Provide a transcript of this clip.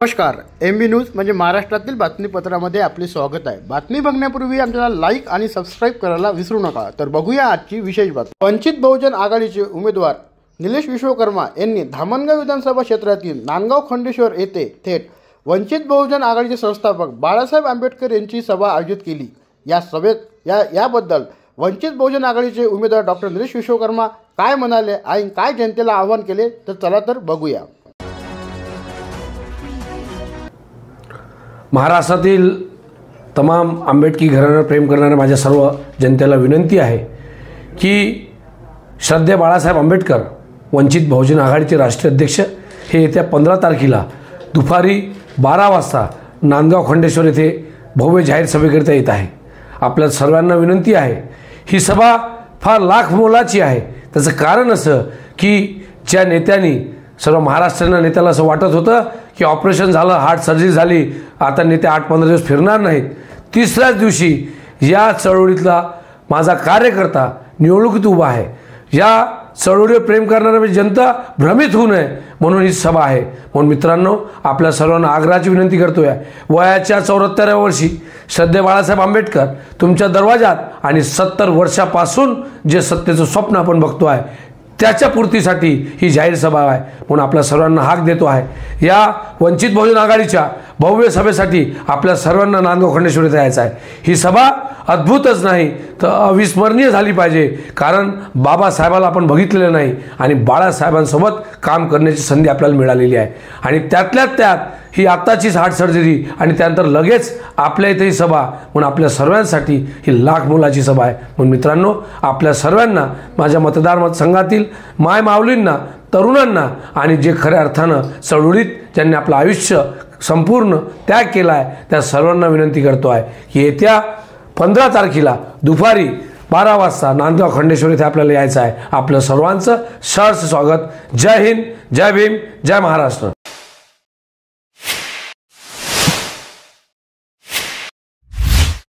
नमस्कार, MB news म्हणजे महाराष्ट्रातील बातमीपत्रामध्ये आपले स्वागत आहे। बातमी बघण्यापूर्वी आमच्याला लाईक आणि सबस्क्राइब करायला विसरू नका। तर बघूया आजची विशेष बातमी। वंचित बहुजन आघाडीचे उमेदवार निलेश विश्वकर्मा यांनी धामणगाव विधानसभा क्षेत्रातील नांदगाव खंडेश्वर येथे थेट वंचित बहुजन आघाडीचे संस्थापक बाळासाहेब आंबेडकर यांची सभा आयोजित केली। या सभेत याबद्दल वंचित बहुजन आघाडीचे उमेदवार डॉक्टर निलेश विश्वकर्मा काय म्हणाले आणि काय जनतेला आवाहन केले तर चला तर बघूया। महाराष्ट्रातील तमाम आंबेडकी घराण्यावर प्रेम करणाऱ्या माझ्या सर्व जनतेला विनंती आहे की श्रद्धेय बाळासाहेब आंबेडकर वंचित बहुजन आघाडीचे राष्ट्रीय अध्यक्ष हे येत्या 15 तारखेला दुपारी 12 वाजता नांदगाव खंडेश्वर येथे भव्य जाहीर सभेकरिता येत आहे। आपल्या सर्वांना विनंती आहे, ही सभा फार लाख मोलाची आहे। त्याचं कारण असं की ज्या नेत्यांनी सर्व महाराष्ट्राच्या नेत्याला असं वाटत होतं की ऑपरेशन झालं, हार्ट सर्जरी झाली, आता नेते 8-15 दिवस फिरणार नाहीत, तिसऱ्याच दिवशी या चळवळीतला माझा कार्यकर्ता निवडणुकीत उभा आहे। या चळवळीवर प्रेम करणारी म्हणजे जनता भ्रमित होऊ नये म्हणून ही सभा आहे। म्हणून मित्रांनो, आपल्या सर्वांना आग्रहाची विनंती करतोय, वयाच्या 74व्या वर्षी श्रद्धेय बाळासाहेब आंबेडकर तुमच्या दरवाजात आणि 70 वर्षापासून जे सत्तेचं स्वप्न आपण बघतो आहे त्याच्या पूर्तीसाठी ही जाहीर सभा आहे। म्हणून आपल्या सर्वांना हाक देतो आहे, या वंचित बहुजन आघाडीच्या भव्य सभेसाठी आपल्या सर्वांना नांदगाव खंडेश्वर येथे यायचं आहे। ही सभा अद्भुतच नाही तर अविस्मरणीय झाली पाहिजे, कारण बाबासाहेबाला आपण बघितलेलं नाही आणि बाळासाहेबांसोबत काम करण्याची संधी आपल्याला मिळालेली आहे। आणि त्यातल्यात त्यात ही आत्ताचीच हार्ट सर्जरी आणि त्यानंतर लगेच आपल्या इथे ही सभा, म्हणून आपल्या सर्वांसाठी ही लाख मोलाची सभा आहे। म्हणून मित्रांनो, आपल्या सर्वांना, माझ्या मतदार संघातील माय माऊलींना, तरुणांना आणि जे खऱ्या अर्थानं चळवळीत ज्यांनी आपलं आयुष्य संपूर्ण त्याग केला आहे त्या सर्वांना विनंती करतो आहे की येत्या 15 तारखेला दुपारी 12 वाजता नांदगाव खंडेश्वर येथे आपल्याला यायचं आहे। आपलं सर्वांचं सहर्ष स्वागत। जय हिंद, जय भीम, जय महाराष्ट्र।